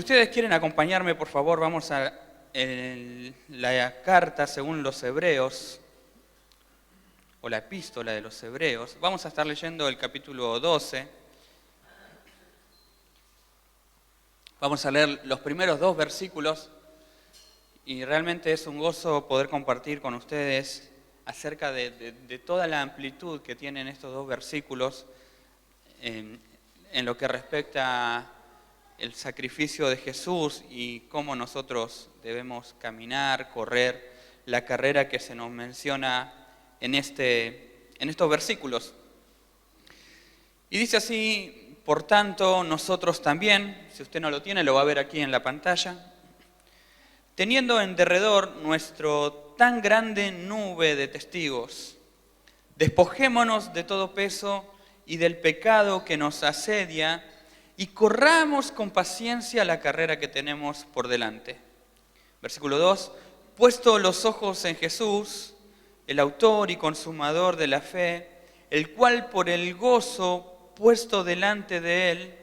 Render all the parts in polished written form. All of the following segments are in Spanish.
ustedes quieren acompañarme, por favor, vamos a la carta según los Hebreos, o la epístola de los Hebreos. Vamos a estar leyendo el capítulo 12. Vamos a leer los primeros 2 versículos y realmente es un gozo poder compartir con ustedes acerca de toda la amplitud que tienen estos 2 versículos en lo que respecta el sacrificio de Jesús y cómo nosotros debemos caminar, correr la carrera que se nos menciona en estos versículos. Y dice así: por tanto, nosotros también, si usted no lo tiene, lo va a ver aquí en la pantalla, teniendo en derredor nuestro tan grande nube de testigos, despojémonos de todo peso y del pecado que nos asedia, y corramos con paciencia la carrera que tenemos por delante. Versículo 2, puesto los ojos en Jesús, el autor y consumador de la fe, el cual por el gozo puesto delante de él,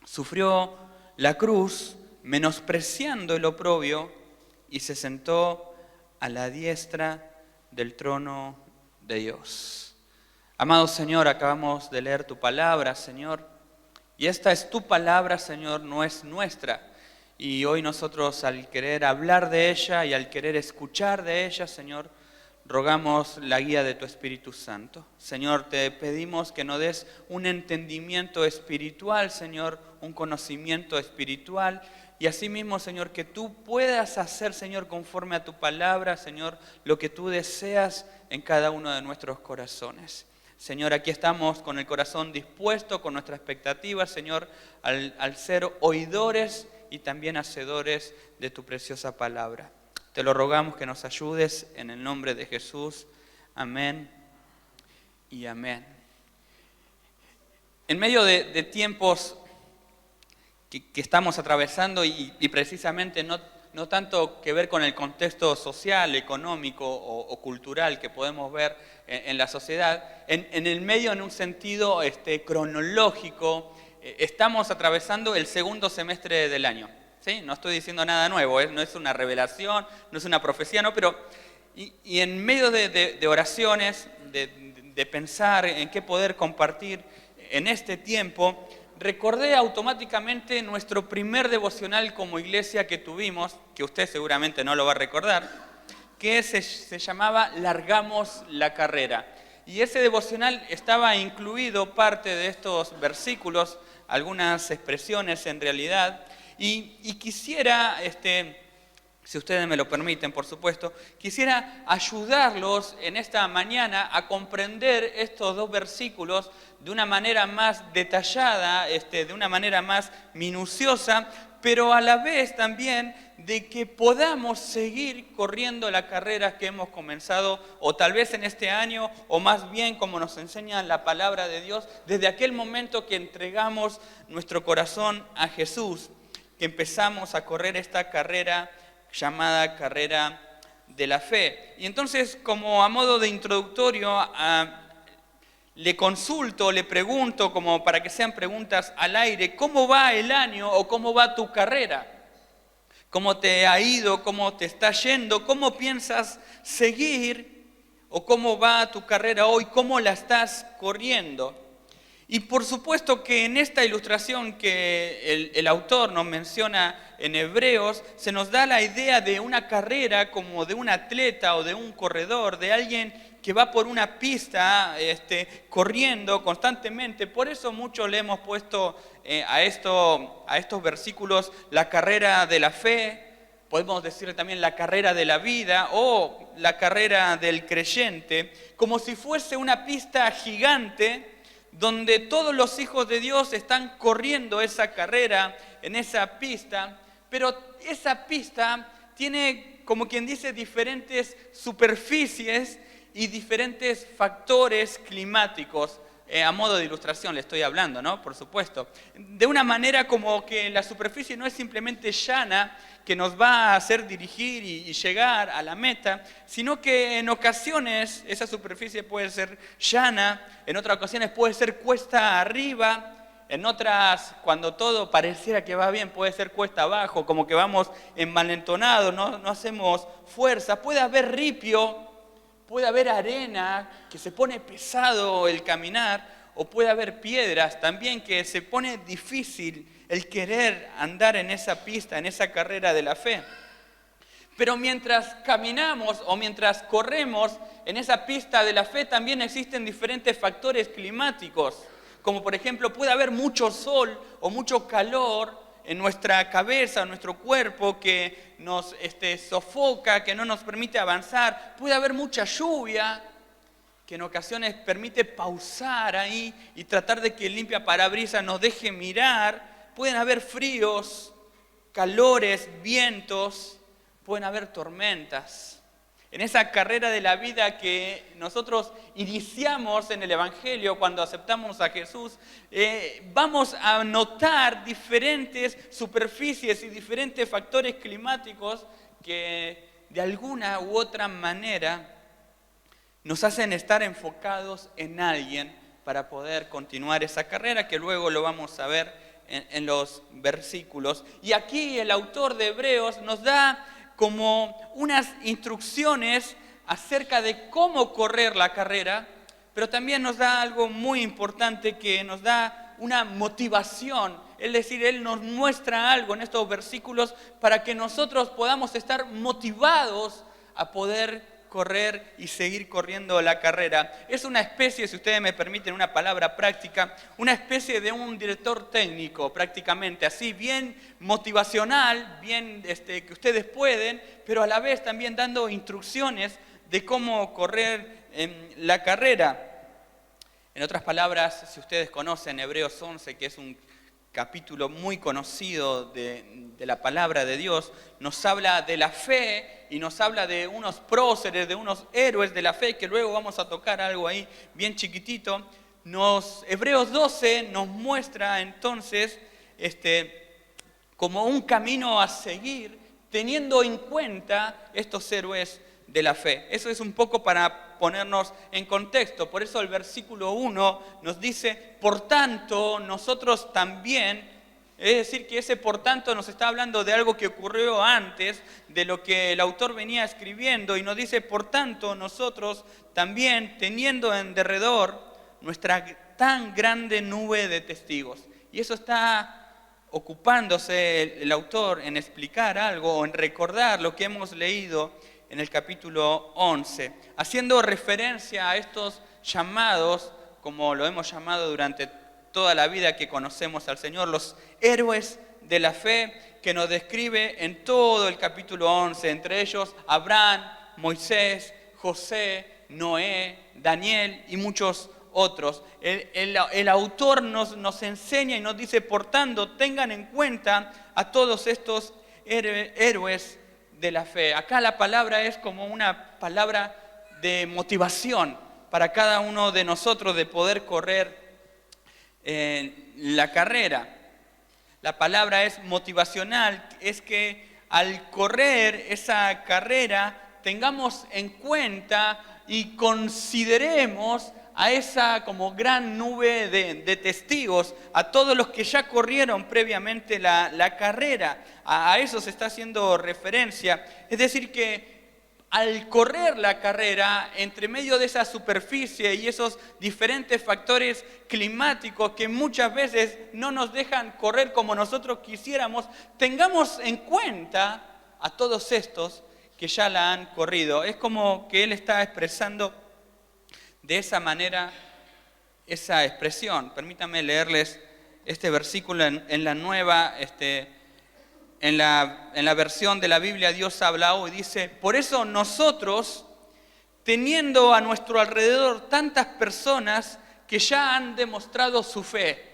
sufrió la cruz, menospreciando el oprobio, y se sentó a la diestra del trono de Dios. Amado Señor, acabamos de leer tu palabra, Señor, y esta es tu palabra, Señor, no es nuestra. Y hoy nosotros, al querer hablar de ella y al querer escuchar de ella, Señor, rogamos la guía de tu Espíritu Santo. Señor, te pedimos que nos des un entendimiento espiritual, Señor, un conocimiento espiritual. Y asimismo, Señor, que tú puedas hacer, Señor, conforme a tu palabra, Señor, lo que tú deseas en cada uno de nuestros corazones. Señor, aquí estamos con el corazón dispuesto, con nuestra expectativa, Señor, al ser oidores y también hacedores de tu preciosa palabra. Te lo rogamos que nos ayudes en el nombre de Jesús. Amén y amén. En medio de tiempos que estamos atravesando y precisamente no tanto que ver con el contexto social, económico o cultural que podemos ver en la sociedad, en el medio, en un sentido cronológico, estamos atravesando el segundo semestre del año. ¿Sí? No estoy diciendo nada nuevo, no es una revelación, no es una profecía, no, pero y en medio de oraciones, de pensar en qué poder compartir en este tiempo, recordé automáticamente nuestro primer devocional como iglesia que tuvimos, que usted seguramente no lo va a recordar, que se llamaba Largamos la Carrera. Y ese devocional estaba incluido parte de estos versículos, algunas expresiones en realidad, y quisiera, si ustedes me lo permiten, por supuesto, quisiera ayudarlos en esta mañana a comprender estos 2 versículos de una manera más detallada, de una manera más minuciosa, pero a la vez también de que podamos seguir corriendo la carrera que hemos comenzado, o tal vez en este año, o más bien como nos enseña la palabra de Dios, desde aquel momento que entregamos nuestro corazón a Jesús, que empezamos a correr esta carrera llamada carrera de la fe. Y entonces, como a modo de introductorio, le consulto, le pregunto, como para que sean preguntas al aire, ¿cómo va el año o cómo va tu carrera? ¿Cómo te ha ido? ¿Cómo te está yendo? ¿Cómo piensas seguir? ¿O cómo va tu carrera hoy? ¿Cómo la estás corriendo? Y por supuesto que en esta ilustración que el autor nos menciona en Hebreos, se nos da la idea de una carrera como de un atleta o de un corredor, de alguien que va por una pista corriendo constantemente. Por eso mucho le hemos puesto a estos versículos la carrera de la fe, podemos decirle también la carrera de la vida o la carrera del creyente, como si fuese una pista gigante donde todos los hijos de Dios están corriendo esa carrera en esa pista, pero esa pista tiene, como quien dice, diferentes superficies y diferentes factores climáticos. A modo de ilustración le estoy hablando, ¿no? Por supuesto. De una manera como que la superficie no es simplemente llana, que nos va a hacer dirigir y llegar a la meta, sino que en ocasiones esa superficie puede ser llana, en otras ocasiones puede ser cuesta arriba, En otras, cuando todo pareciera que va bien, puede ser cuesta abajo, como que vamos envalentonados, no hacemos fuerza. Puede haber ripio, puede haber arena, que se pone pesado el caminar, o puede haber piedras también que se pone difícil el querer andar en esa pista, en esa carrera de la fe. Pero mientras caminamos o mientras corremos en esa pista de la fe, también existen diferentes factores climáticos. Como por ejemplo, puede haber mucho sol o mucho calor en nuestra cabeza, en nuestro cuerpo, que nos sofoca, que no nos permite avanzar. Puede haber mucha lluvia, que en ocasiones permite pausar ahí y tratar de que el limpiaparabrisas nos deje mirar. Pueden haber fríos, calores, vientos, pueden haber tormentas. En esa carrera de la vida que nosotros iniciamos en el Evangelio cuando aceptamos a Jesús, vamos a notar diferentes superficies y diferentes factores climáticos que de alguna u otra manera nos hacen estar enfocados en alguien para poder continuar esa carrera, que luego lo vamos a ver en los versículos. Y aquí el autor de Hebreos nos da como unas instrucciones acerca de cómo correr la carrera, pero también nos da algo muy importante, que nos da una motivación. Es decir, Él nos muestra algo en estos versículos para que nosotros podamos estar motivados a poder correr y seguir corriendo la carrera. Es una especie, si ustedes me permiten una palabra práctica, una especie de un director técnico prácticamente, así bien motivacional, bien que ustedes pueden, pero a la vez también dando instrucciones de cómo correr la carrera. En otras palabras, si ustedes conocen Hebreos 11, que es un capítulo muy conocido de la palabra de Dios, nos habla de la fe y nos habla de unos próceres, de unos héroes de la fe, que luego vamos a tocar algo ahí bien chiquitito. Hebreos 12 nos muestra entonces como un camino a seguir, teniendo en cuenta estos héroes de la fe. Eso es un poco para ponernos en contexto. Por eso el versículo 1 nos dice, por tanto, nosotros también, es decir, que ese por tanto nos está hablando de algo que ocurrió antes de lo que el autor venía escribiendo, y nos dice, por tanto, nosotros también, teniendo en derredor nuestra tan grande nube de testigos. Y eso está ocupándose el autor en explicar algo o en recordar lo que hemos leído en el capítulo 11, haciendo referencia a estos llamados, como lo hemos llamado durante toda la vida que conocemos al Señor, los héroes de la fe, que nos describe en todo el capítulo 11, entre ellos Abraham, Moisés, José, Noé, Daniel y muchos otros. El autor nos enseña y nos dice, por tanto, tengan en cuenta a todos estos héroes de la fe. Acá la palabra es como una palabra de motivación para cada uno de nosotros de poder correr la carrera. La palabra es motivacional, es que al correr esa carrera tengamos en cuenta y consideremos a esa como gran nube de testigos, a todos los que ya corrieron previamente la carrera. A eso se está haciendo referencia. Es decir, que al correr la carrera, entre medio de esa superficie y esos diferentes factores climáticos que muchas veces no nos dejan correr como nosotros quisiéramos, tengamos en cuenta a todos estos que ya la han corrido. Es como que él está expresando de esa manera esa expresión. Permítanme leerles este versículo en la nueva, en la versión de la Biblia Dios habla hoy. Dice, por eso nosotros, teniendo a nuestro alrededor tantas personas que ya han demostrado su fe.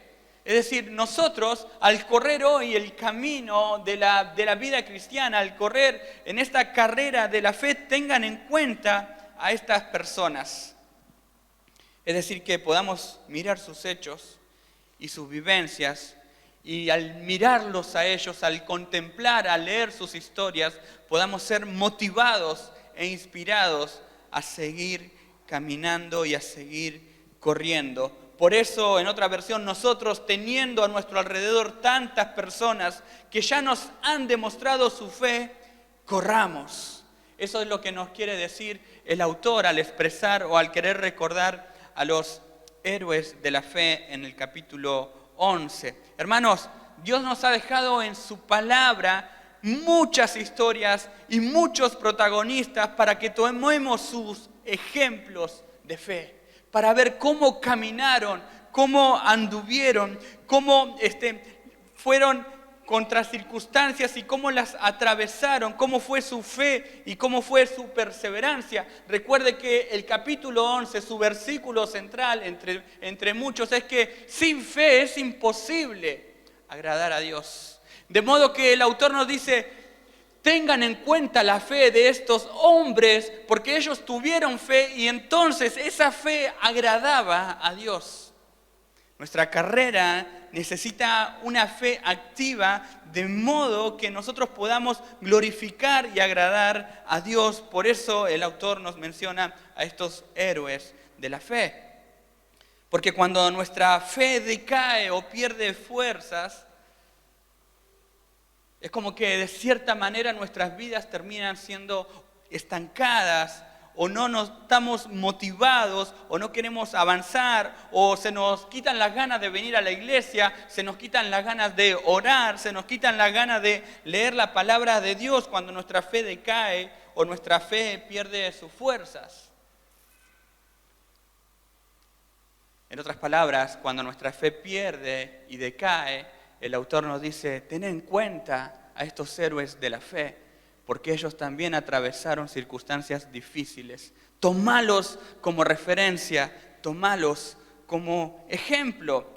Es decir, nosotros al correr hoy el camino de la vida cristiana, al correr en esta carrera de la fe, tengan en cuenta a estas personas. Es decir, que podamos mirar sus hechos y sus vivencias, y al mirarlos a ellos, al contemplar, al leer sus historias, podamos ser motivados e inspirados a seguir caminando y a seguir corriendo. Por eso, en otra versión, nosotros teniendo a nuestro alrededor tantas personas que ya nos han demostrado su fe, corramos. Eso es lo que nos quiere decir el autor al expresar o al querer recordar a los héroes de la fe en el capítulo 11. Hermanos, Dios nos ha dejado en su palabra muchas historias y muchos protagonistas para que tomemos sus ejemplos de fe, para ver cómo caminaron, cómo anduvieron, cómo fueron contra circunstancias y cómo las atravesaron, cómo fue su fe y cómo fue su perseverancia. Recuerde que el capítulo 11, su versículo central entre muchos, es que sin fe es imposible agradar a Dios. De modo que el autor nos dice, tengan en cuenta la fe de estos hombres, porque ellos tuvieron fe y entonces esa fe agradaba a Dios. Nuestra carrera necesita una fe activa, de modo que nosotros podamos glorificar y agradar a Dios. Por eso el autor nos menciona a estos héroes de la fe. Porque cuando nuestra fe decae o pierde fuerzas, es como que de cierta manera nuestras vidas terminan siendo estancadas, o no nos estamos motivados, o no queremos avanzar, o se nos quitan las ganas de venir a la iglesia, se nos quitan las ganas de orar, se nos quitan las ganas de leer la palabra de Dios cuando nuestra fe decae o nuestra fe pierde sus fuerzas. En otras palabras, cuando nuestra fe pierde y decae, el autor nos dice, ten en cuenta a estos héroes de la fe, porque ellos también atravesaron circunstancias difíciles. Tomalos como referencia, tomalos como ejemplo,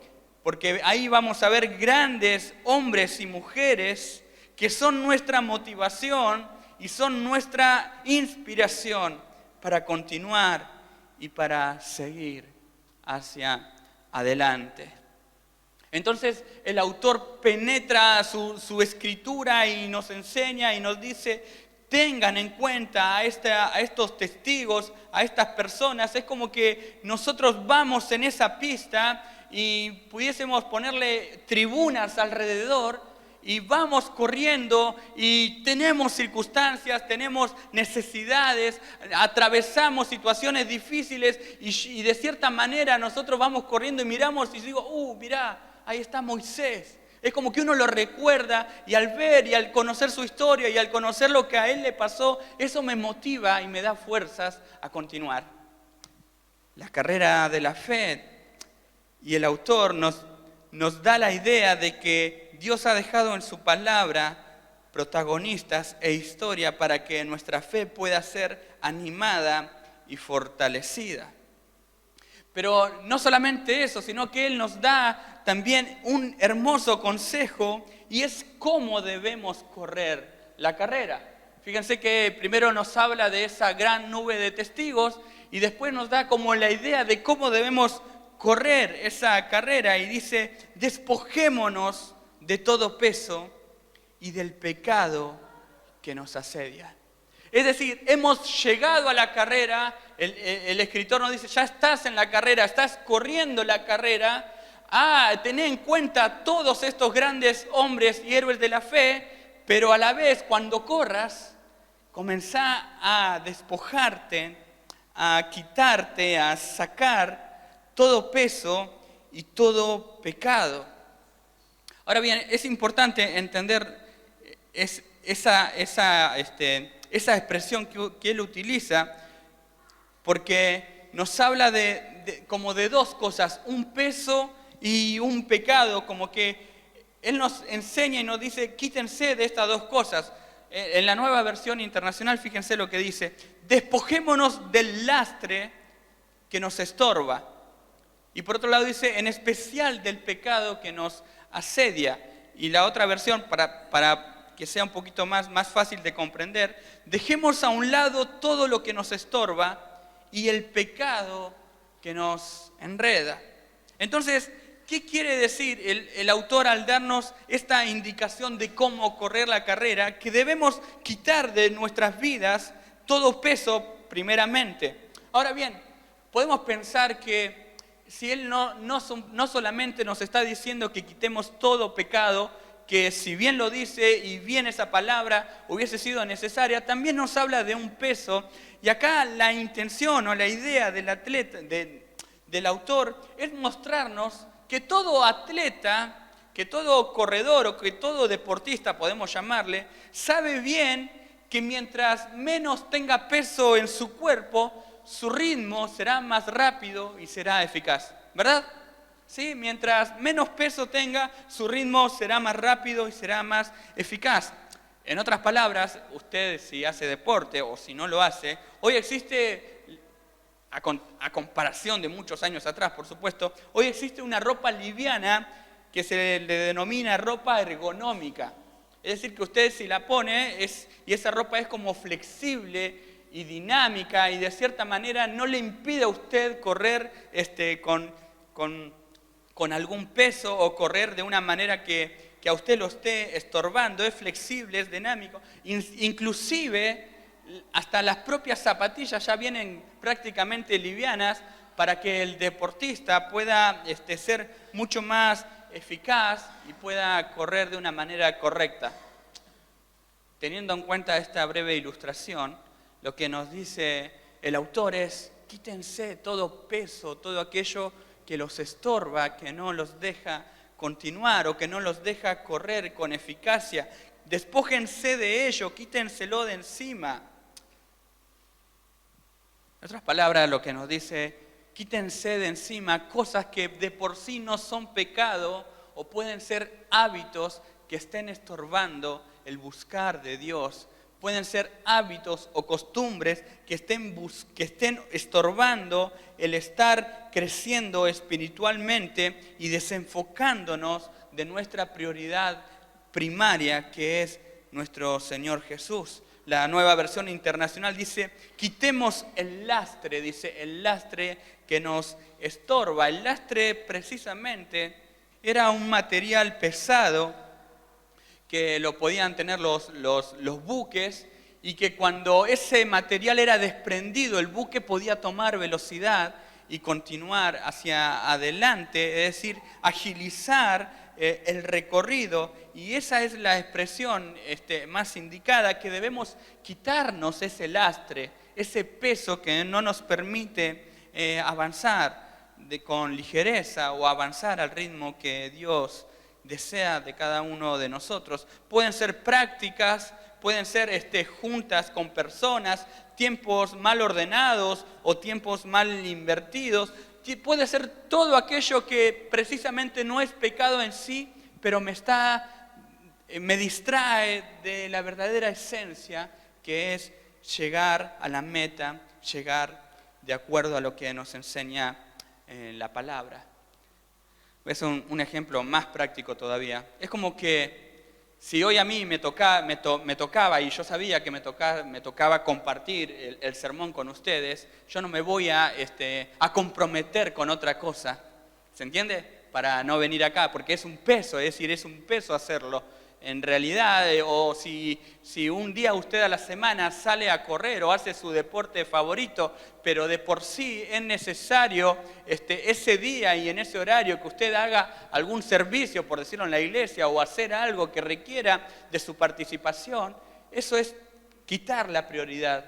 porque ahí vamos a ver grandes hombres y mujeres que son nuestra motivación y son nuestra inspiración para continuar y para seguir hacia adelante. Entonces el autor penetra su escritura y nos enseña y nos dice, tengan en cuenta a estos testigos, a estas personas. Es como que nosotros vamos en esa pista y pudiésemos ponerle tribunas alrededor y vamos corriendo y tenemos circunstancias, tenemos necesidades, atravesamos situaciones difíciles y de cierta manera nosotros vamos corriendo y miramos y digo, mirá, ahí está Moisés. Es como que uno lo recuerda y al ver y al conocer su historia y al conocer lo que a él le pasó, eso me motiva y me da fuerzas a continuar. La carrera de la fe y el autor nos da la idea de que Dios ha dejado en su palabra protagonistas e historia para que nuestra fe pueda ser animada y fortalecida. Pero no solamente eso, sino que Él nos da también un hermoso consejo y es cómo debemos correr la carrera. Fíjense que primero nos habla de esa gran nube de testigos y después nos da como la idea de cómo debemos correr esa carrera y dice, despojémonos de todo peso y del pecado que nos asedia. Es decir, hemos llegado a la carrera, el escritor nos dice, ya estás en la carrera, estás corriendo la carrera, tené en cuenta todos estos grandes hombres y héroes de la fe, pero a la vez cuando corras, comenzá a despojarte, a quitarte, a sacar todo peso y todo pecado. Ahora bien, es importante entender esa expresión que él utiliza, porque nos habla como de dos cosas, un peso y un pecado, como que él nos enseña y nos dice, quítense de estas dos cosas. En la Nueva Versión Internacional, fíjense lo que dice, despojémonos del lastre que nos estorba. Y por otro lado dice, en especial del pecado que nos asedia. Y la otra versión, para que sea un poquito más fácil de comprender, dejemos a un lado todo lo que nos estorba y el pecado que nos enreda. Entonces, ¿qué quiere decir el autor al darnos esta indicación de cómo correr la carrera? Que debemos quitar de nuestras vidas todo peso primeramente. Ahora bien, podemos pensar que si Él no solamente nos está diciendo que quitemos todo pecado, que si bien lo dice y bien esa palabra hubiese sido necesaria, también nos habla de un peso. Y acá la intención o la idea del autor es mostrarnos que todo atleta, que todo corredor o que todo deportista, podemos llamarle, sabe bien que mientras menos tenga peso en su cuerpo, su ritmo será más rápido y será eficaz, ¿verdad? ¿Sí? Mientras menos peso tenga, su ritmo será más rápido y será más eficaz. En otras palabras, usted si hace deporte o si no lo hace, hoy existe, a comparación de muchos años atrás, por supuesto, hoy existe una ropa liviana que se le denomina ropa ergonómica. Es decir, que usted si la pone y esa ropa es como flexible y dinámica y de cierta manera no le impide a usted correr con algún peso o correr de una manera que a usted lo esté estorbando, es flexible, es dinámico. Inclusive hasta las propias zapatillas ya vienen prácticamente livianas para que el deportista pueda ser mucho más eficaz y pueda correr de una manera correcta. Teniendo en cuenta esta breve ilustración, lo que nos dice el autor es: quítense todo peso, todo aquello que los estorba, que no los deja continuar o que no los deja correr con eficacia. Despójense de ello, quítenselo de encima. En otras palabras, lo que nos dice: quítense de encima cosas que de por sí no son pecado o pueden ser hábitos que estén estorbando el buscar de Dios. Pueden ser hábitos o costumbres que estén estorbando el estar creciendo espiritualmente y desenfocándonos de nuestra prioridad primaria, que es nuestro Señor Jesús. La Nueva Versión Internacional dice: quitemos el lastre, dice, el lastre que nos estorba. El lastre precisamente era un material pesado que lo podían tener los buques y que cuando ese material era desprendido, el buque podía tomar velocidad y continuar hacia adelante, es decir, agilizar el recorrido. Y esa es la expresión más indicada, que debemos quitarnos ese lastre, ese peso que no nos permite avanzar con ligereza o avanzar al ritmo que Dios desea de cada uno de nosotros. Pueden ser prácticas, pueden ser juntas con personas, tiempos mal ordenados o tiempos mal invertidos. Puede ser todo aquello que precisamente no es pecado en sí, pero me distrae de la verdadera esencia, que es llegar a la meta, llegar de acuerdo a lo que nos enseña la palabra. Es un ejemplo más práctico todavía. Es como que si hoy a mí me tocaba y yo sabía que me tocaba compartir el sermón con ustedes, yo no me voy a comprometer con otra cosa. ¿Se entiende? Para no venir acá, porque es un peso, es decir, es un peso hacerlo. En realidad, o si un día usted a la semana sale a correr o hace su deporte favorito, pero de por sí es necesario ese día y en ese horario que usted haga algún servicio, por decirlo, en la iglesia, o hacer algo que requiera de su participación, eso es quitar la prioridad.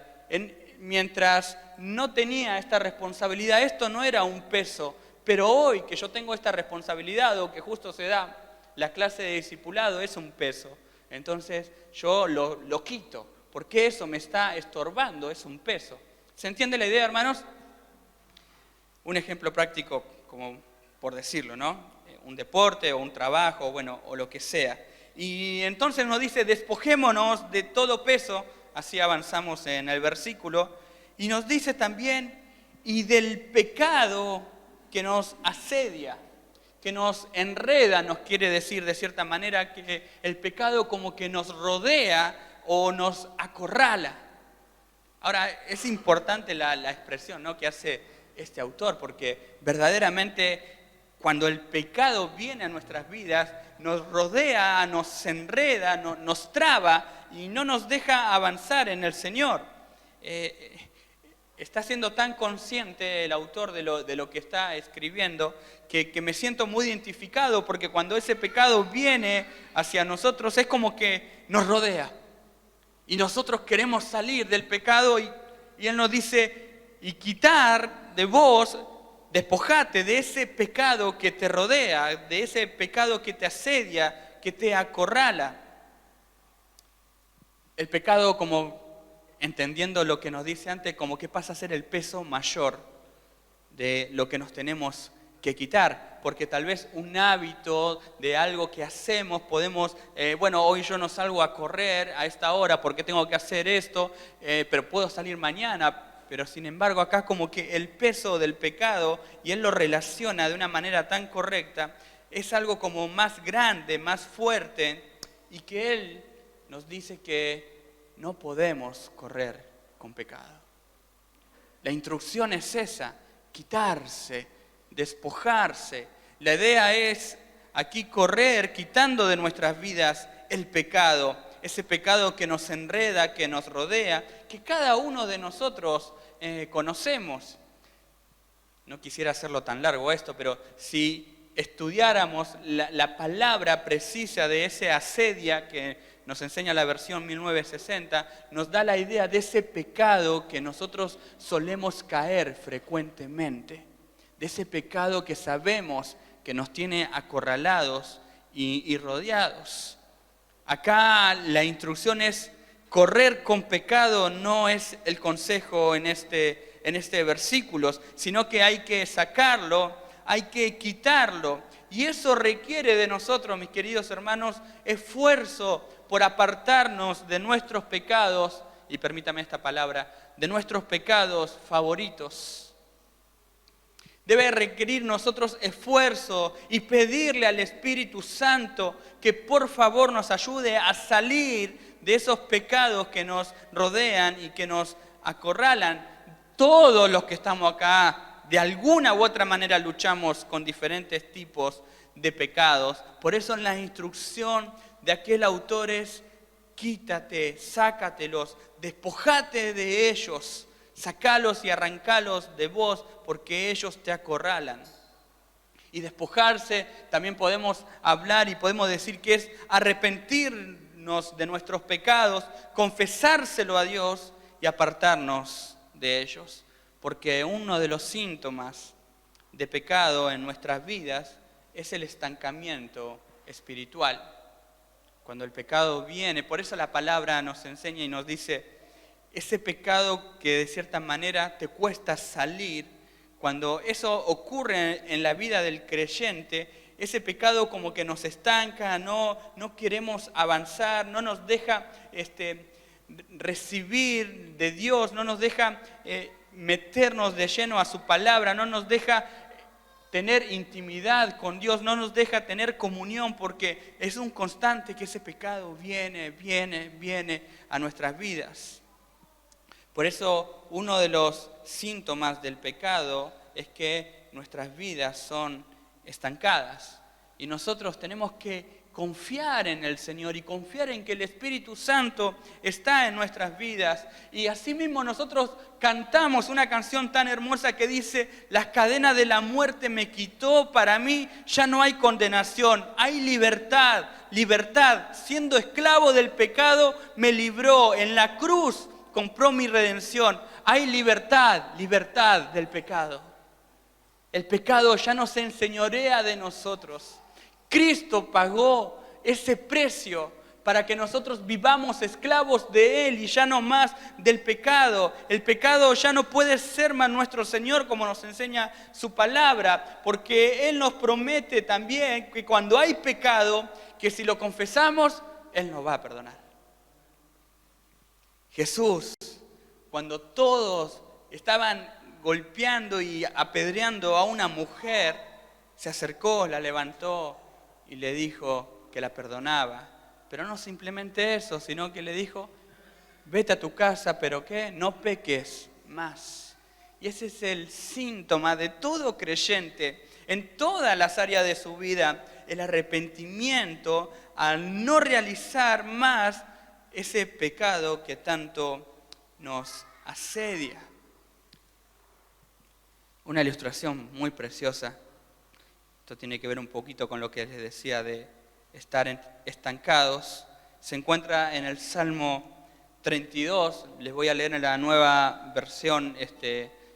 Mientras no tenía esta responsabilidad, esto no era un peso, pero hoy que yo tengo esta responsabilidad o que justo se da la clase de discipulado, es un peso. Entonces yo lo quito, porque eso me está estorbando, es un peso. ¿Se entiende la idea, hermanos? Un ejemplo práctico, como por decirlo, ¿no? Un deporte o un trabajo, o lo que sea. Y entonces nos dice: despojémonos de todo peso, así avanzamos en el versículo, y nos dice también: y del pecado que nos asedia, que nos enreda, nos quiere decir de cierta manera que el pecado como que nos rodea o nos acorrala. Ahora, es importante la expresión, ¿no?, que hace este autor, porque verdaderamente cuando el pecado viene a nuestras vidas, nos rodea, nos enreda, nos traba y no nos deja avanzar en el Señor. está siendo tan consciente el autor de lo que está escribiendo, que me siento muy identificado, porque cuando ese pecado viene hacia nosotros es como que nos rodea. Y nosotros queremos salir del pecado y Él nos dice, y quitar de vos, despojate de ese pecado que te rodea, de ese pecado que te asedia, que te acorrala. El pecado, como entendiendo lo que nos dice antes, como que pasa a ser el peso mayor de lo que nos tenemos que quitar, porque tal vez un hábito de algo que hacemos, podemos, hoy yo no salgo a correr a esta hora porque tengo que hacer esto, pero puedo salir mañana, pero sin embargo acá como que el peso del pecado, y Él lo relaciona de una manera tan correcta, es algo como más grande, más fuerte, y que Él nos dice que no podemos correr con pecado. La instrucción es esa, quitarse, despojarse. La idea es aquí correr, quitando de nuestras vidas el pecado, ese pecado que nos enreda, que nos rodea, que cada uno de nosotros conocemos. No quisiera hacerlo tan largo esto, pero si estudiáramos la palabra precisa de ese asedia que nos enseña la versión 1960, nos da la idea de ese pecado que nosotros solemos caer frecuentemente, de ese pecado que sabemos que nos tiene acorralados y rodeados. Acá la instrucción es correr con pecado, no es el consejo en este versículo, sino que hay que sacarlo, hay que quitarlo. Y eso requiere de nosotros, mis queridos hermanos, esfuerzo por apartarnos de nuestros pecados, y permítame esta palabra, de nuestros pecados favoritos. Debe requerir nosotros esfuerzo y pedirle al Espíritu Santo que por favor nos ayude a salir de esos pecados que nos rodean y que nos acorralan. Todos los que estamos acá, de alguna u otra manera luchamos con diferentes tipos de pecados. Por eso la instrucción de aquel autor es: quítate, sácatelos, despojate de ellos, sacalos y arrancalos de vos, porque ellos te acorralan. Y despojarse, también podemos hablar y podemos decir que es arrepentirnos de nuestros pecados, confesárselo a Dios y apartarnos de ellos. Porque uno de los síntomas de pecado en nuestras vidas es el estancamiento espiritual. Cuando el pecado viene, por eso la palabra nos enseña y nos dice, ese pecado que de cierta manera te cuesta salir, cuando eso ocurre en la vida del creyente, ese pecado como que nos estanca, no queremos avanzar, no nos deja recibir de Dios, no nos deja meternos de lleno a su palabra, no nos deja tener intimidad con Dios, no nos deja tener comunión, porque es un constante que ese pecado viene a nuestras vidas. Por eso uno de los síntomas del pecado es que nuestras vidas son estancadas y nosotros tenemos que confiar en el Señor y confiar en que el Espíritu Santo está en nuestras vidas. Y asimismo nosotros cantamos una canción tan hermosa que dice: las cadenas de la muerte me quitó, para mí ya no hay condenación, hay libertad, libertad. Siendo esclavo del pecado me libró, en la cruz compró mi redención. Hay libertad, libertad del pecado. El pecado ya no se enseñorea de nosotros. Cristo pagó ese precio para que nosotros vivamos esclavos de Él y ya no más del pecado. El pecado ya no puede ser más nuestro Señor, como nos enseña su palabra, porque Él nos promete también que cuando hay pecado, que si lo confesamos, Él nos va a perdonar. Jesús, cuando todos estaban golpeando y apedreando a una mujer, se acercó, la levantó y le dijo que la perdonaba. Pero no simplemente eso, sino que le dijo: vete a tu casa, pero ¿qué? No peques más. Y ese es el síntoma de todo creyente en todas las áreas de su vida, el arrepentimiento al no realizar más ese pecado que tanto nos asedia. Una ilustración muy preciosa. Esto tiene que ver un poquito con lo que les decía de estar estancados. Se encuentra en el Salmo 32, les voy a leer en la nueva versión,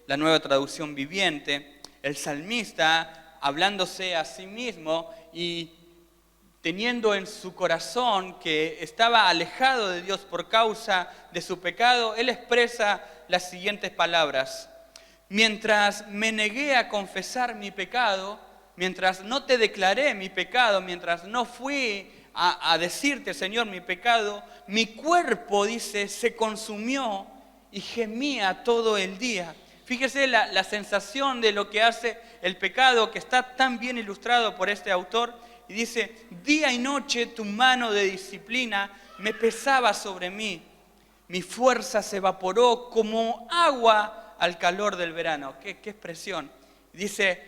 la nueva traducción viviente. El salmista, hablándose a sí mismo y teniendo en su corazón que estaba alejado de Dios por causa de su pecado, él expresa las siguientes palabras: mientras me negué a confesar mi pecado, mientras no te declaré mi pecado, mientras no fui a decirte, Señor, mi pecado, mi cuerpo, dice, se consumió y gemía todo el día. Fíjese la sensación de lo que hace el pecado, que está tan bien ilustrado por este autor. Y dice: día y noche tu mano de disciplina me pesaba sobre mí. Mi fuerza se evaporó como agua al calor del verano. ¿Qué expresión? Dice,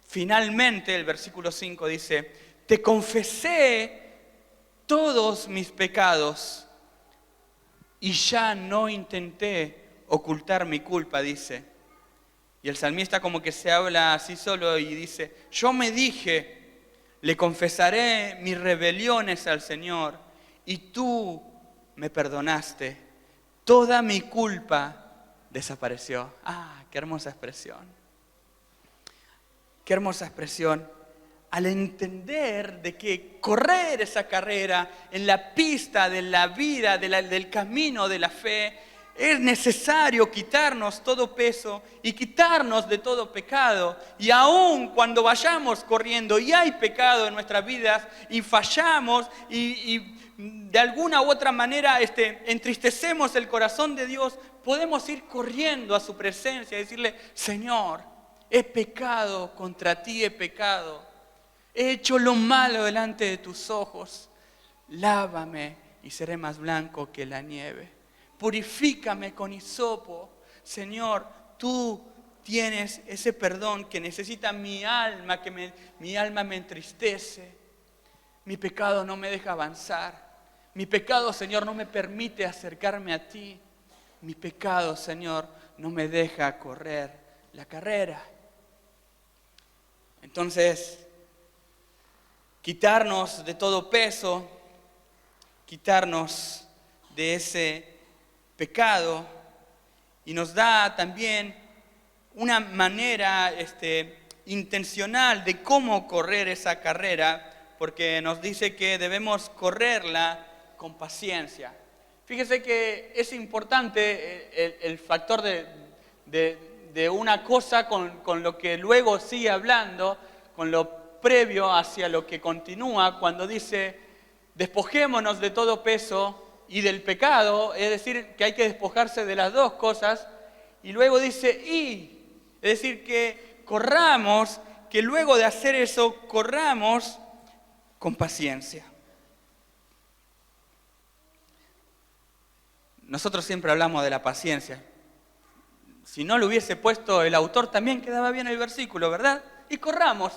finalmente, el versículo 5 dice: te confesé todos mis pecados y ya no intenté ocultar mi culpa, dice. Y el salmista como que se habla así solo y dice: yo me dije, le confesaré mis rebeliones al Señor y tú me perdonaste. Toda mi culpa desapareció. ¡Ah, qué hermosa expresión! Qué hermosa expresión. Al entender de que correr esa carrera en la pista de la vida, del camino de la fe, es necesario quitarnos todo peso y quitarnos de todo pecado. Y aun cuando vayamos corriendo y hay pecado en nuestras vidas y fallamos y de alguna u otra manera entristecemos el corazón de Dios, podemos ir corriendo a su presencia y decirle: Señor, he pecado contra ti, he pecado. He hecho lo malo delante de tus ojos. Lávame y seré más blanco que la nieve. Purifícame con hisopo. Señor, tú tienes ese perdón que necesita mi alma, mi alma me entristece. Mi pecado no me deja avanzar. Mi pecado, Señor, no me permite acercarme a ti. Mi pecado, Señor, no me deja correr la carrera. Entonces, quitarnos de todo peso, quitarnos de ese pecado, y nos da también una manera intencional de cómo correr esa carrera, porque nos dice que debemos correrla con paciencia. Fíjese que es importante el factor de una cosa con lo que luego sigue hablando, con lo previo hacia lo que continúa cuando dice: despojémonos de todo peso y del pecado, es decir, que hay que despojarse de las dos cosas, y luego dice es decir, que corramos, que luego de hacer eso, corramos con paciencia. Nosotros siempre hablamos de la paciencia. Si no lo hubiese puesto el autor, también quedaba bien el versículo, ¿verdad? Y corramos.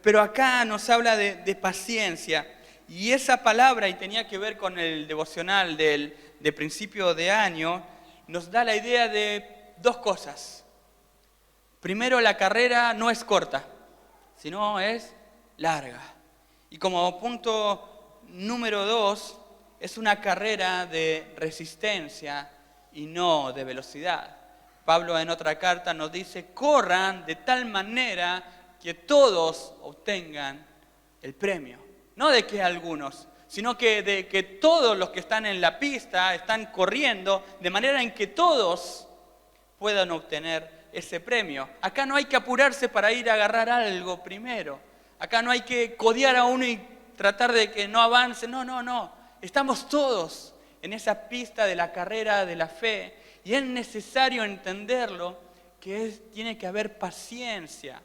Pero acá nos habla de paciencia. Y esa palabra, y tenía que ver con el devocional de principio de año, nos da la idea de dos cosas. Primero, la carrera no es corta, sino es larga. Y como punto número 2, es una carrera de resistencia y no de velocidad. Pablo en otra carta nos dice: corran de tal manera que todos obtengan el premio. No de que algunos, sino que de que todos los que están en la pista están corriendo de manera en que todos puedan obtener ese premio. Acá no hay que apurarse para ir a agarrar algo primero. Acá no hay que codear a uno y tratar de que no avance. No. Estamos todos en esa pista de la carrera de la fe. Y es necesario entenderlo, que tiene que haber paciencia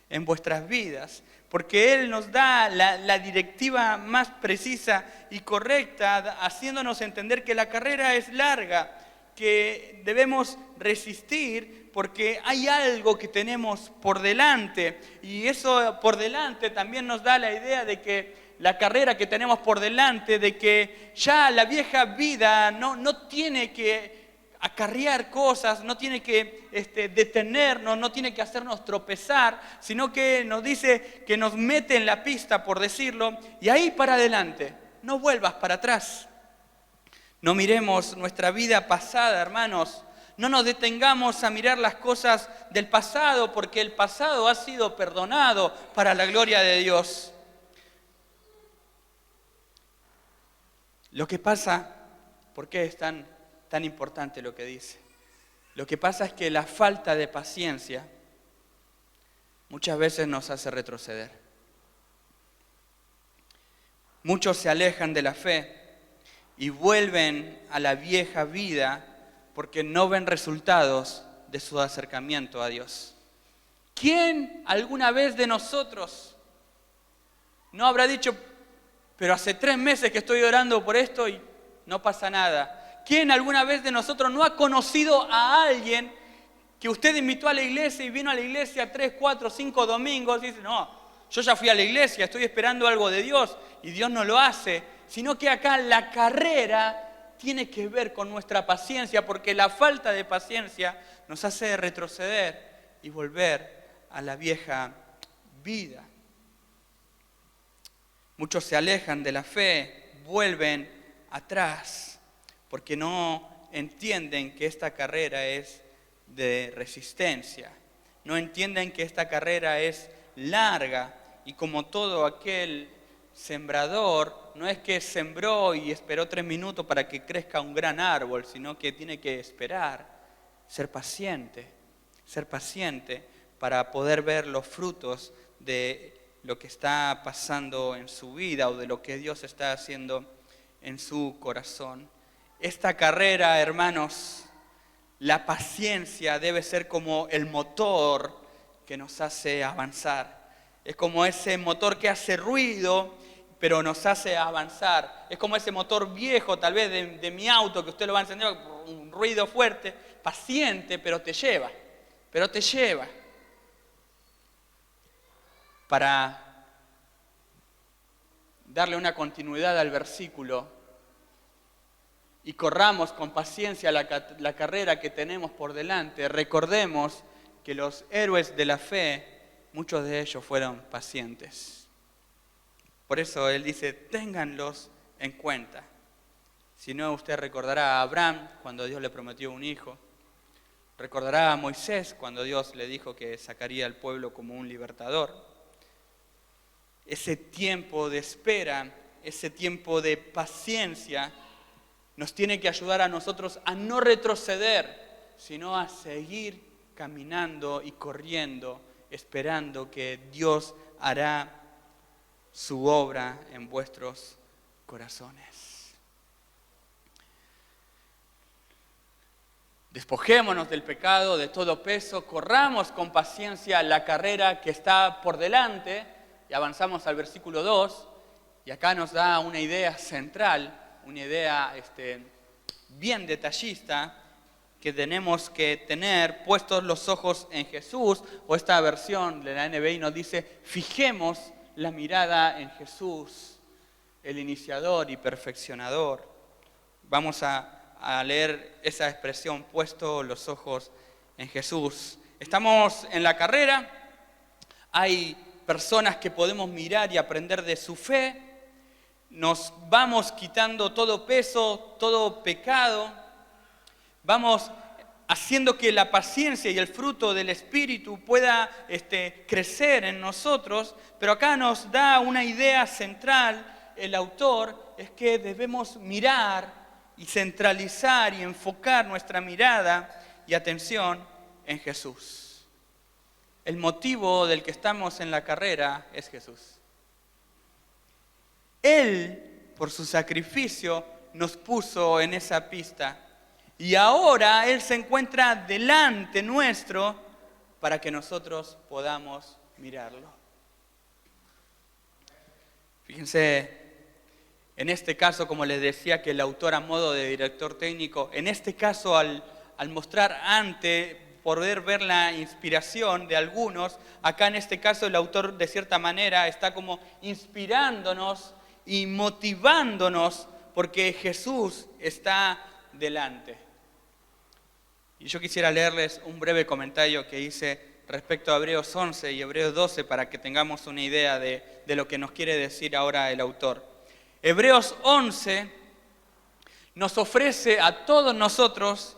en vuestras vidas, porque Él nos da la directiva más precisa y correcta, haciéndonos entender que la carrera es larga, que debemos resistir porque hay algo que tenemos por delante, y eso por delante también nos da la idea de que la carrera que tenemos por delante, de que ya la vieja vida no tiene que acarrear cosas, no tiene que detenernos, no tiene que hacernos tropezar, sino que nos dice que nos mete en la pista, por decirlo, y ahí para adelante, no vuelvas para atrás. No miremos nuestra vida pasada, hermanos. No nos detengamos a mirar las cosas del pasado, porque el pasado ha sido perdonado para la gloria de Dios. Lo que pasa, ¿por qué es tan importante lo que dice? Lo que pasa es que la falta de paciencia muchas veces nos hace retroceder. Muchos se alejan de la fe y vuelven a la vieja vida porque no ven resultados de su acercamiento a Dios. ¿Quién alguna vez de nosotros no habrá dicho, pero hace 3 meses que estoy orando por esto y no pasa nada? ¿Quién alguna vez de nosotros no ha conocido a alguien que usted invitó a la iglesia y vino a la iglesia 3, 4, 5 domingos y dice, no, yo ya fui a la iglesia, estoy esperando algo de Dios y Dios no lo hace? Sino que acá la carrera tiene que ver con nuestra paciencia, porque la falta de paciencia nos hace retroceder y volver a la vieja vida. Muchos se alejan de la fe, vuelven atrás, porque no entienden que esta carrera es de resistencia, no entienden que esta carrera es larga, y como todo aquel sembrador, no es que sembró y esperó 3 minutos para que crezca un gran árbol, sino que tiene que esperar, ser paciente para poder ver los frutos de lo que está pasando en su vida o de lo que Dios está haciendo en su corazón. Esta carrera, hermanos, la paciencia debe ser como el motor que nos hace avanzar. Es como ese motor que hace ruido, pero nos hace avanzar. Es como ese motor viejo, tal vez de mi auto, que usted lo va a encender, un ruido fuerte, paciente, pero te lleva. Para darle una continuidad al versículo y corramos con paciencia la carrera que tenemos por delante, recordemos que los héroes de la fe, muchos de ellos fueron pacientes. Por eso él dice, ténganlos en cuenta. Si no, usted recordará a Abraham cuando Dios le prometió un hijo. Recordará a Moisés cuando Dios le dijo que sacaría al pueblo como un libertador. Ese tiempo de espera, ese tiempo de paciencia, nos tiene que ayudar a nosotros a no retroceder, sino a seguir caminando y corriendo, esperando que Dios hará su obra en vuestros corazones. Despojémonos del pecado, de todo peso, corramos con paciencia la carrera que está por delante y avanzamos al versículo 2 y acá nos da una idea central, una idea bien detallista, que tenemos que tener puestos los ojos en Jesús, o esta versión de la NBI nos dice, fijemos la mirada en Jesús, el iniciador y perfeccionador. Vamos a leer esa expresión, puesto los ojos en Jesús. Estamos en la carrera, hay personas que podemos mirar y aprender de su fe, nos vamos quitando todo peso, todo pecado, vamos haciendo que la paciencia y el fruto del Espíritu pueda crecer en nosotros, pero acá nos da una idea central, el autor, es que debemos mirar y centralizar y enfocar nuestra mirada y atención en Jesús. El motivo del que estamos en la carrera es Jesús. Él, por su sacrificio, nos puso en esa pista. Y ahora Él se encuentra delante nuestro para que nosotros podamos mirarlo. Fíjense, en este caso, como les decía que el autor a modo de director técnico, en este caso al mostrar poder ver la inspiración de algunos, acá en este caso el autor de cierta manera está como inspirándonos y motivándonos porque Jesús está delante. Y yo quisiera leerles un breve comentario que hice respecto a Hebreos 11 y Hebreos 12 para que tengamos una idea de lo que nos quiere decir ahora el autor. Hebreos 11 nos ofrece a todos nosotros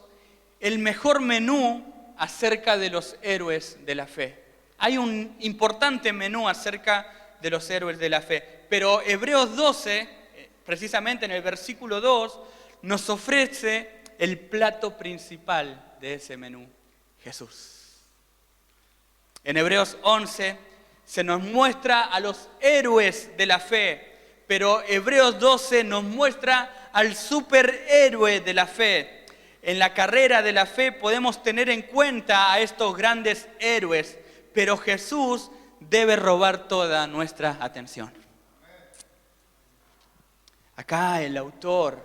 el mejor menú acerca de los héroes de la fe. Hay un importante menú acerca de los héroes de la fe, pero Hebreos 12, precisamente en el versículo 2, nos ofrece el plato principal de ese menú, Jesús. En Hebreos 11 se nos muestra a los héroes de la fe, pero Hebreos 12 nos muestra al superhéroe de la fe. En la carrera de la fe podemos tener en cuenta a estos grandes héroes, pero Jesús debe robar toda nuestra atención. Acá el autor,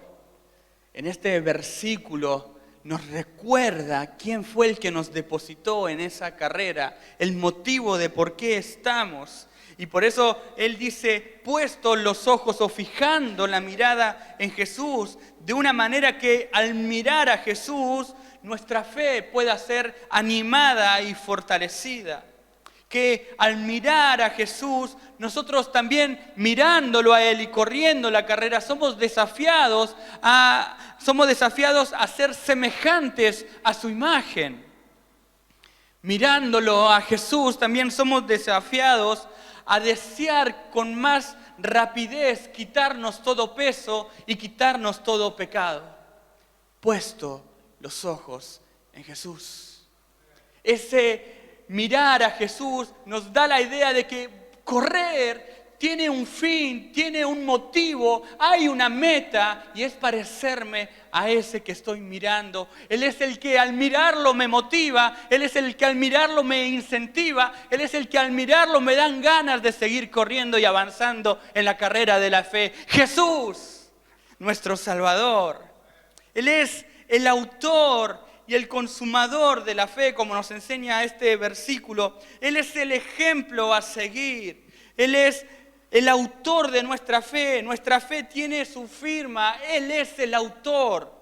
en este versículo, nos recuerda quién fue el que nos depositó en esa carrera, el motivo de por qué estamos. Y por eso él dice, puesto los ojos o fijando la mirada en Jesús, de una manera que al mirar a Jesús, nuestra fe pueda ser animada y fortalecida. Que al mirar a Jesús, nosotros también mirándolo a Él y corriendo la carrera, somos desafiados a ser semejantes a su imagen. Mirándolo a Jesús, también somos desafiados a desear con más rapidez quitarnos todo peso y quitarnos todo pecado. Puesto los ojos en Jesús. Ese mirar a Jesús nos da la idea de que correr tiene un fin, tiene un motivo, hay una meta y es parecerme a ese que estoy mirando. Él es el que al mirarlo me motiva, Él es el que al mirarlo me incentiva, Él es el que al mirarlo me dan ganas de seguir corriendo y avanzando en la carrera de la fe. Jesús, nuestro Salvador. Él es el autor y el consumador de la fe, como nos enseña este versículo. Él es el ejemplo a seguir. Él es el autor de nuestra fe. Nuestra fe tiene su firma. Él es el autor.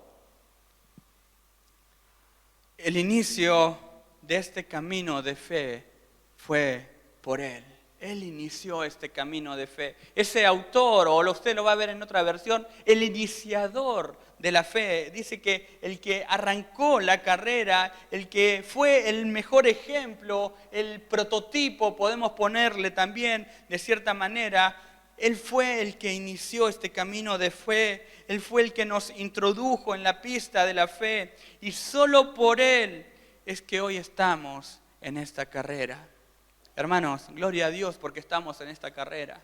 El inicio de este camino de fe fue por Él. Él inició este camino de fe. Ese autor, o usted lo va a ver en otra versión, el iniciador de la fe. Dice que el que arrancó la carrera, el que fue el mejor ejemplo, el prototipo, podemos ponerle también de cierta manera, Él fue el que inició este camino de fe. Él fue el que nos introdujo en la pista de la fe. Y solo por Él es que hoy estamos en esta carrera. Hermanos, gloria a Dios porque estamos en esta carrera.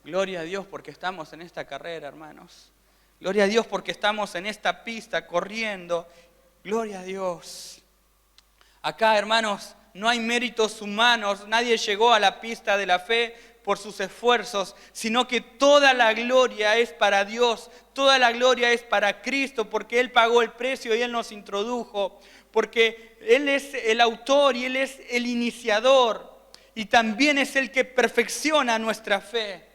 Gloria a Dios porque estamos en esta carrera, hermanos. Gloria a Dios porque estamos en esta pista corriendo. Gloria a Dios. Acá, hermanos, no hay méritos humanos. Nadie llegó a la pista de la fe por sus esfuerzos, sino que toda la gloria es para Dios. Toda la gloria es para Cristo porque Él pagó el precio y Él nos introdujo. Porque Él es el autor y Él es el iniciador. Y también es el que perfecciona nuestra fe.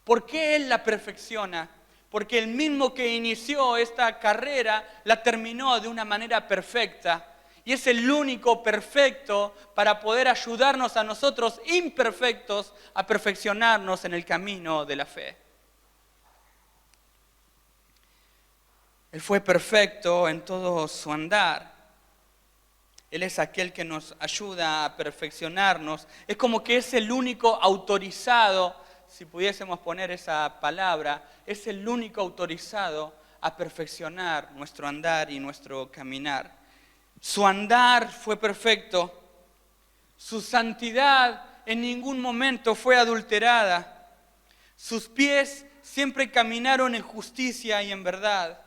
¿Por qué Él la perfecciona? Porque el mismo que inició esta carrera la terminó de una manera perfecta. Y es el único perfecto para poder ayudarnos a nosotros imperfectos a perfeccionarnos en el camino de la fe. Él fue perfecto en todo su andar. Él es aquel que nos ayuda a perfeccionarnos. Es como que es el único autorizado, si pudiésemos poner esa palabra, es el único autorizado a perfeccionar nuestro andar y nuestro caminar. Su andar fue perfecto. Su santidad en ningún momento fue adulterada. Sus pies siempre caminaron en justicia y en verdad.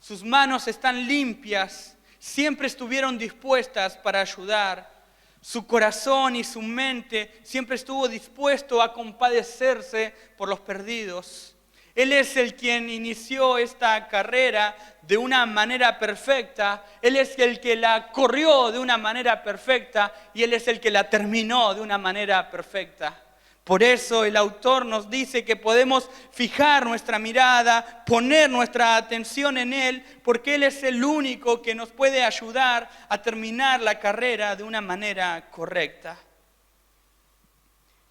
Sus manos están limpias. Siempre estuvieron dispuestas para ayudar. Su corazón y su mente siempre estuvo dispuesto a compadecerse por los perdidos. Él es el quien inició esta carrera de una manera perfecta. Él es el que la corrió de una manera perfecta y Él es el que la terminó de una manera perfecta. Por eso el autor nos dice que podemos fijar nuestra mirada, poner nuestra atención en Él, porque Él es el único que nos puede ayudar a terminar la carrera de una manera correcta.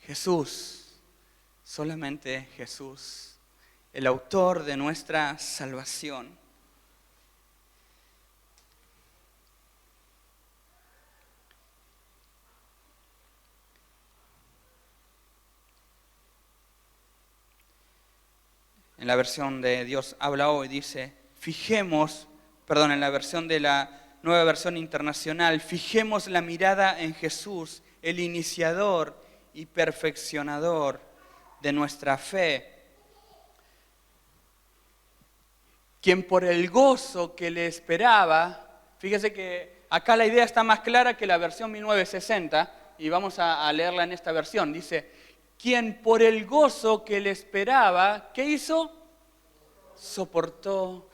Jesús, solamente Jesús, el autor de nuestra salvación. En la versión de Dios habla hoy, dice, en la versión de la Nueva Versión Internacional, fijemos la mirada en Jesús, el iniciador y perfeccionador de nuestra fe, quien por el gozo que le esperaba, fíjese que acá la idea está más clara que la versión 1960, y vamos a leerla en esta versión, dice, quien por el gozo que le esperaba, ¿qué hizo? Soportó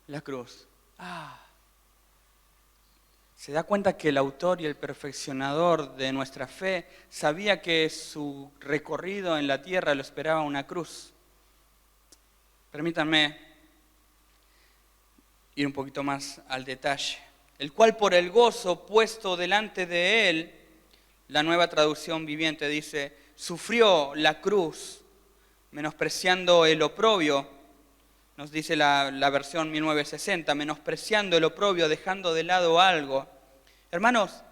la cruz. ¿Se da cuenta que el autor y el perfeccionador de nuestra fe sabía que su recorrido en la tierra lo esperaba una cruz? Permítanme ir un poquito más al detalle. El cual por el gozo puesto delante de él, la Nueva Traducción Viviente dice, sufrió la cruz, menospreciando el oprobio, nos dice la versión 1960, menospreciando el oprobio, dejando de lado algo. Hermanos,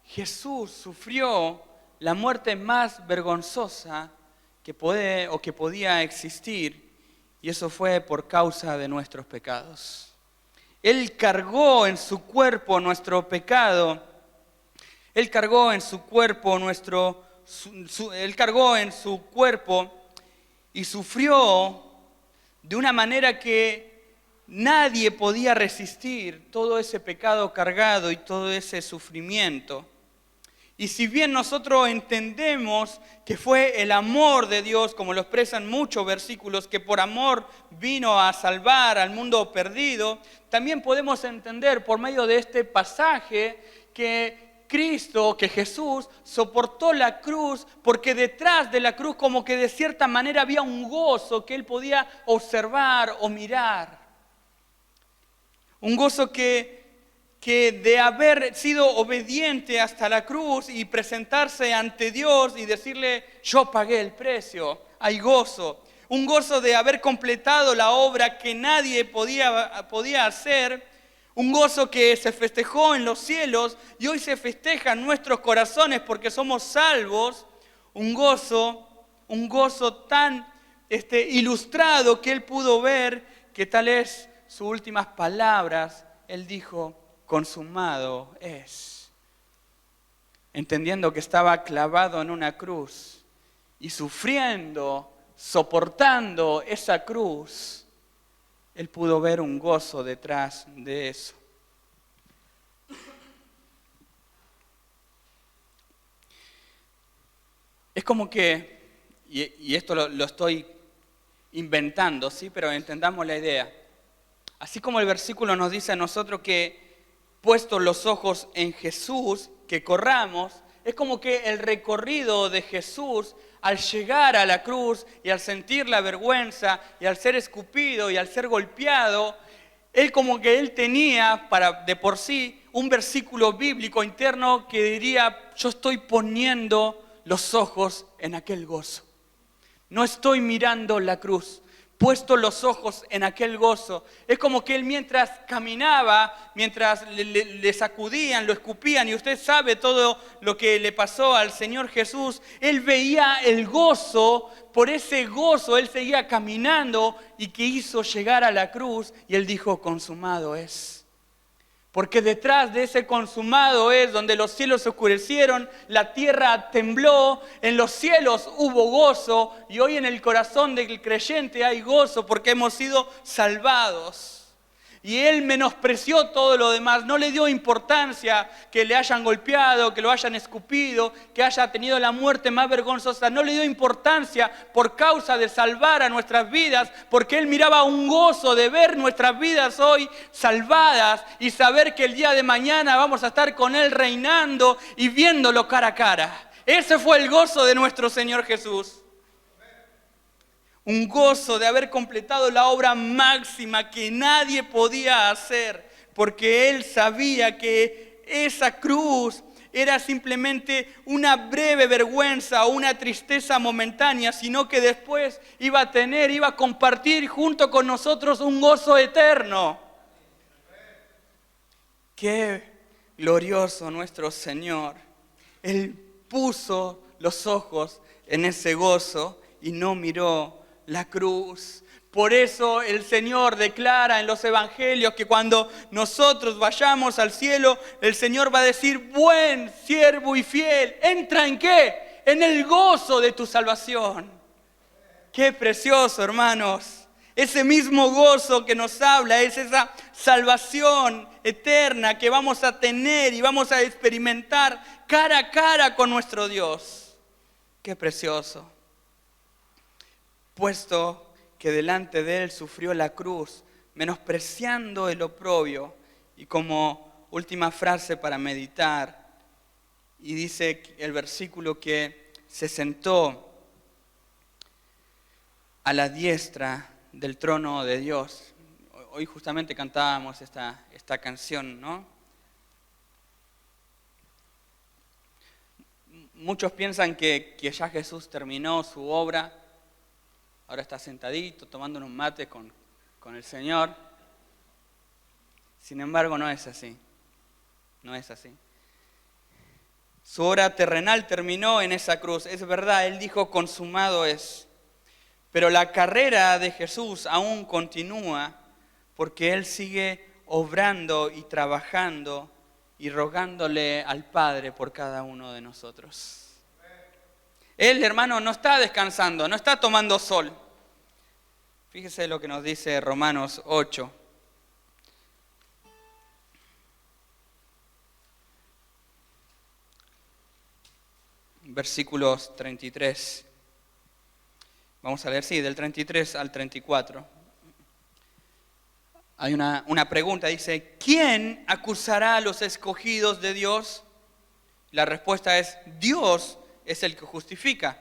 Jesús sufrió la muerte más vergonzosa que podía existir, y eso fue por causa de nuestros pecados. Él cargó en su cuerpo nuestro pecado, Él cargó en su cuerpo Él cargó en su cuerpo y sufrió de una manera que nadie podía resistir todo ese pecado cargado y todo ese sufrimiento. Y si bien nosotros entendemos que fue el amor de Dios, como lo expresan muchos versículos, que por amor vino a salvar al mundo perdido, también podemos entender por medio de este pasaje que Jesús soportó la cruz porque detrás de la cruz como que de cierta manera había un gozo que Él podía observar o mirar. Un gozo que de haber sido obediente hasta la cruz y presentarse ante Dios y decirle, yo pagué el precio, hay gozo. Un gozo de haber completado la obra que nadie podía hacer. Un gozo que se festejó en los cielos y hoy se festeja en nuestros corazones porque somos salvos. Un gozo tan ilustrado que Él pudo ver que tal es sus últimas palabras. Él dijo, consumado es. Entendiendo que estaba clavado en una cruz y sufriendo, soportando esa cruz, Él pudo ver un gozo detrás de eso. Es como que, y esto lo estoy inventando, ¿sí? Pero entendamos la idea. Así como el versículo nos dice a nosotros que puestos los ojos en Jesús, que corramos, es como que el recorrido de Jesús al llegar a la cruz y al sentir la vergüenza y al ser escupido y al ser golpeado, Él tenía de por sí un versículo bíblico interno que diría, yo estoy poniendo los ojos en aquel gozo. No estoy mirando la cruz, puesto los ojos en aquel gozo. Es como que Él mientras caminaba, mientras le sacudían, lo escupían, y usted sabe todo lo que le pasó al Señor Jesús, Él veía el gozo, por ese gozo Él seguía caminando y que hizo llegar a la cruz y Él dijo, consumado es. Porque detrás de ese consumado es donde los cielos se oscurecieron, la tierra tembló, en los cielos hubo gozo y hoy en el corazón del creyente hay gozo porque hemos sido salvados. Y Él menospreció todo lo demás, no le dio importancia que le hayan golpeado, que lo hayan escupido, que haya tenido la muerte más vergonzosa. No le dio importancia por causa de salvar a nuestras vidas, porque Él miraba un gozo de ver nuestras vidas hoy salvadas y saber que el día de mañana vamos a estar con Él reinando y viéndolo cara a cara. Ese fue el gozo de nuestro Señor Jesús. Un gozo de haber completado la obra máxima que nadie podía hacer, porque Él sabía que esa cruz era simplemente una breve vergüenza o una tristeza momentánea, sino que después iba a compartir junto con nosotros un gozo eterno. Qué glorioso nuestro Señor. Él puso los ojos en ese gozo y no miró la cruz. Por eso el Señor declara en los evangelios que cuando nosotros vayamos al cielo, el Señor va a decir: buen siervo y fiel, ¿entra en qué? En el gozo de tu salvación. Qué precioso, hermanos. Ese mismo gozo que nos habla es esa salvación eterna que vamos a tener y vamos a experimentar cara a cara con nuestro Dios. Qué precioso. Puesto que delante de Él sufrió la cruz, menospreciando el oprobio. Y como última frase para meditar, y dice el versículo que se sentó a la diestra del trono de Dios. Hoy justamente cantábamos esta canción, ¿no? Muchos piensan que ya Jesús terminó su obra. Ahora está sentadito, tomando unos mates con el Señor. Sin embargo, no es así. No es así. Su obra terrenal terminó en esa cruz. Es verdad, Él dijo: consumado es. Pero la carrera de Jesús aún continúa, porque Él sigue obrando y trabajando y rogándole al Padre por cada uno de nosotros. Él, hermano, no está descansando, no está tomando sol. Fíjese lo que nos dice Romanos 8. Versículos 33. Vamos a leer, sí, del 33 al 34. Hay una pregunta, dice: ¿quién acusará a los escogidos de Dios? La respuesta es: Dios es el que justifica.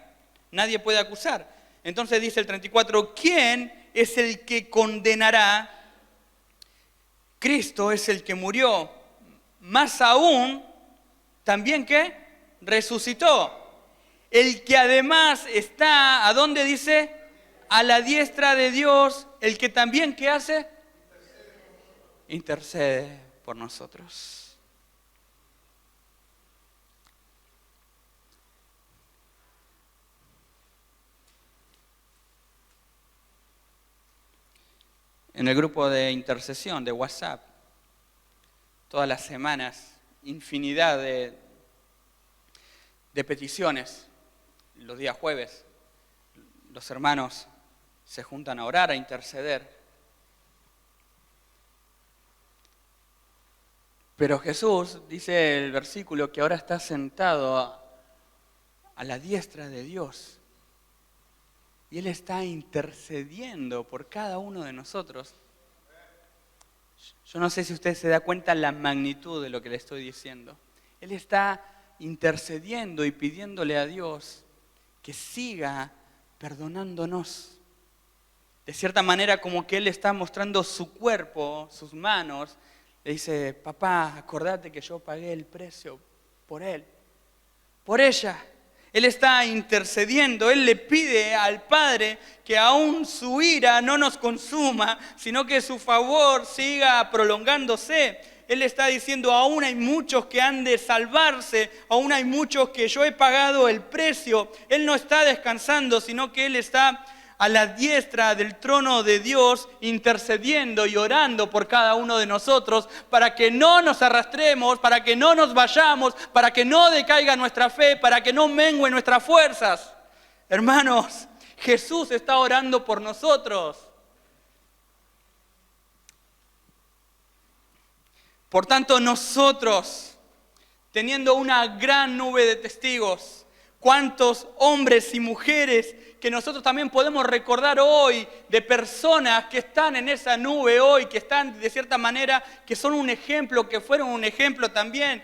Nadie puede acusar. Entonces dice el 34, ¿quién es el que condenará? Cristo es el que murió. Más aún, también que resucitó. El que además está, ¿a dónde dice? A la diestra de Dios. El que también, ¿qué hace? Intercede por nosotros. En el grupo de intercesión de WhatsApp, todas las semanas, infinidad de peticiones. Los días jueves, los hermanos se juntan a orar, a interceder. Pero Jesús, dice el versículo, que ahora está sentado a la diestra de Dios. Y Él está intercediendo por cada uno de nosotros. Yo no sé si usted se da cuenta la magnitud de lo que le estoy diciendo. Él está intercediendo y pidiéndole a Dios que siga perdonándonos. De cierta manera, como que Él está mostrando su cuerpo, sus manos. Le dice: papá, acordate que yo pagué el precio por él, por ella. Él está intercediendo, Él le pide al Padre que aún su ira no nos consuma, sino que su favor siga prolongándose. Él está diciendo: aún hay muchos que han de salvarse, aún hay muchos que yo he pagado el precio. Él no está descansando, sino que Él está a la diestra del trono de Dios, intercediendo y orando por cada uno de nosotros, para que no nos arrastremos, para que no nos vayamos, para que no decaiga nuestra fe, para que no mengüen nuestras fuerzas. Hermanos, Jesús está orando por nosotros. Por tanto, nosotros, teniendo una gran nube de testigos, Cuántos hombres y mujeres que nosotros también podemos recordar hoy, de personas que están en esa nube hoy, que están de cierta manera, que son un ejemplo, que fueron un ejemplo también.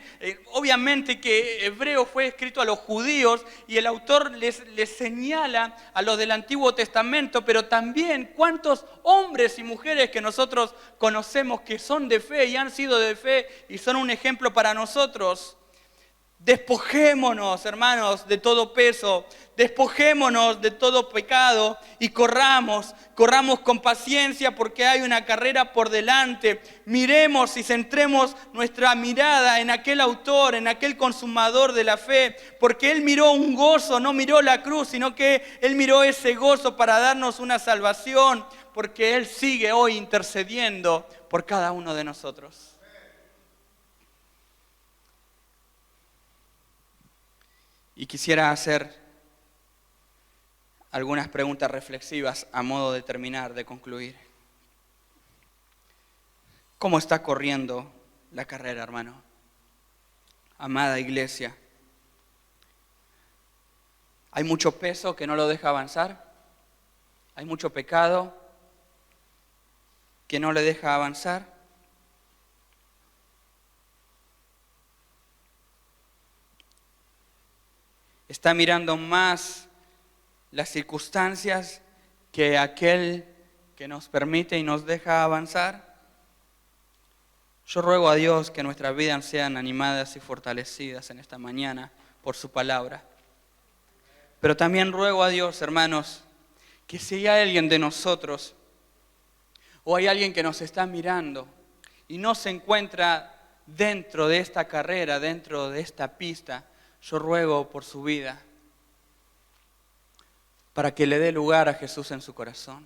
Obviamente que Hebreo fue escrito a los judíos y el autor les señala a los del Antiguo Testamento, pero también cuántos hombres y mujeres que nosotros conocemos que son de fe y han sido de fe y son un ejemplo para nosotros. Despojémonos, hermanos, de todo peso, despojémonos de todo pecado y corramos con paciencia porque hay una carrera por delante. Miremos y centremos nuestra mirada en aquel autor, en aquel consumador de la fe, porque Él miró un gozo, no miró la cruz, sino que Él miró ese gozo para darnos una salvación, porque Él sigue hoy intercediendo por cada uno de nosotros. Y quisiera hacer algunas preguntas reflexivas a modo de terminar, de concluir. ¿Cómo está corriendo la carrera, hermano? Amada iglesia. ¿Hay mucho peso que no lo deja avanzar? ¿Hay mucho pecado que no le deja avanzar? Está mirando más las circunstancias que aquel que nos permite y nos deja avanzar. Yo ruego a Dios que nuestras vidas sean animadas y fortalecidas en esta mañana por su palabra. Pero también ruego a Dios, hermanos, que si hay alguien de nosotros o hay alguien que nos está mirando y no se encuentra dentro de esta carrera, dentro de esta pista, yo ruego por su vida para que le dé lugar a Jesús en su corazón,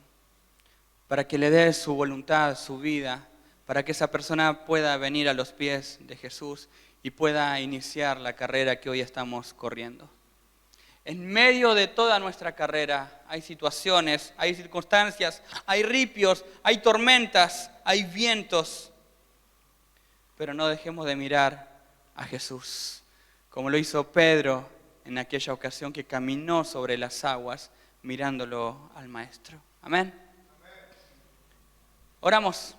para que le dé su voluntad, su vida, para que esa persona pueda venir a los pies de Jesús y pueda iniciar la carrera que hoy estamos corriendo. En medio de toda nuestra carrera hay situaciones, hay circunstancias, hay ripios, hay tormentas, hay vientos, pero no dejemos de mirar a Jesús. Como lo hizo Pedro en aquella ocasión que caminó sobre las aguas mirándolo al Maestro. Amén. Oramos.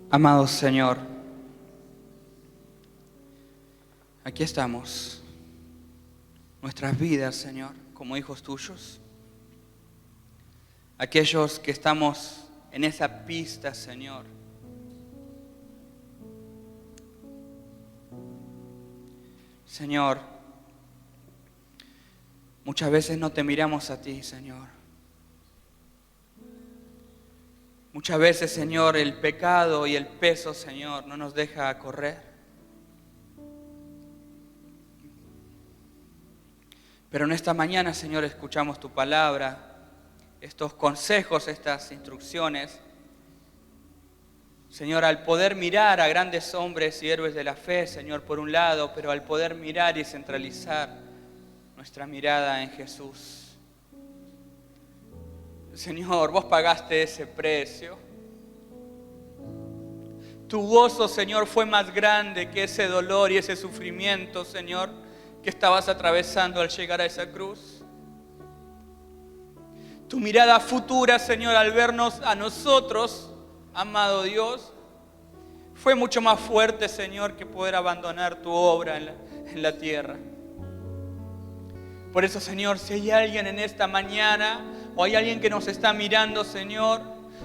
Amado Señor, aquí estamos, nuestras vidas, Señor, como hijos tuyos. Aquellos que estamos en esa pista, Señor. Señor, muchas veces no te miramos a ti, Señor. Muchas veces, Señor, el pecado y el peso, Señor, no nos deja correr. Pero en esta mañana, Señor, escuchamos tu palabra, estos consejos, estas instrucciones. Señor, al poder mirar a grandes hombres y héroes de la fe, Señor, por un lado, pero al poder mirar y centralizar nuestra mirada en Jesús. Señor, vos pagaste ese precio. Tu gozo, Señor, fue más grande que ese dolor y ese sufrimiento, Señor, que estabas atravesando al llegar a esa cruz. Tu mirada futura, Señor, al vernos a nosotros, amado Dios, fue mucho más fuerte, Señor, que poder abandonar tu obra en la tierra. Por eso, Señor, si hay alguien en esta mañana o hay alguien que nos está mirando, Señor,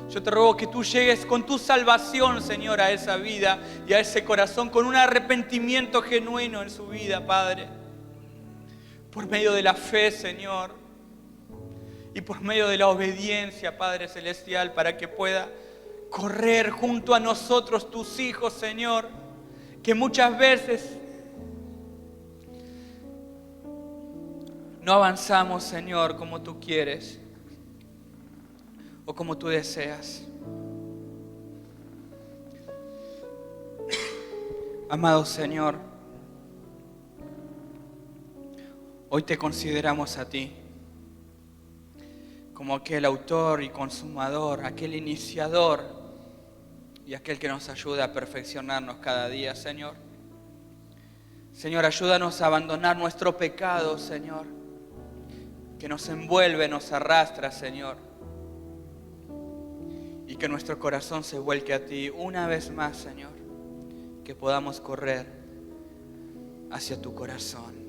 yo te ruego que tú llegues con tu salvación, Señor, a esa vida y a ese corazón, con un arrepentimiento genuino en su vida, Padre. Por medio de la fe, Señor, y por medio de la obediencia, Padre Celestial, para que pueda correr junto a nosotros, tus hijos, Señor, que muchas veces no avanzamos, Señor, como tú quieres o como tú deseas. Amado Señor, hoy te consideramos a ti como aquel autor y consumador, aquel iniciador y aquel que nos ayuda a perfeccionarnos cada día, Señor. Señor, ayúdanos a abandonar nuestro pecado, Señor, que nos envuelve, nos arrastra, Señor, y que nuestro corazón se vuelque a ti una vez más, Señor, que podamos correr hacia tu corazón.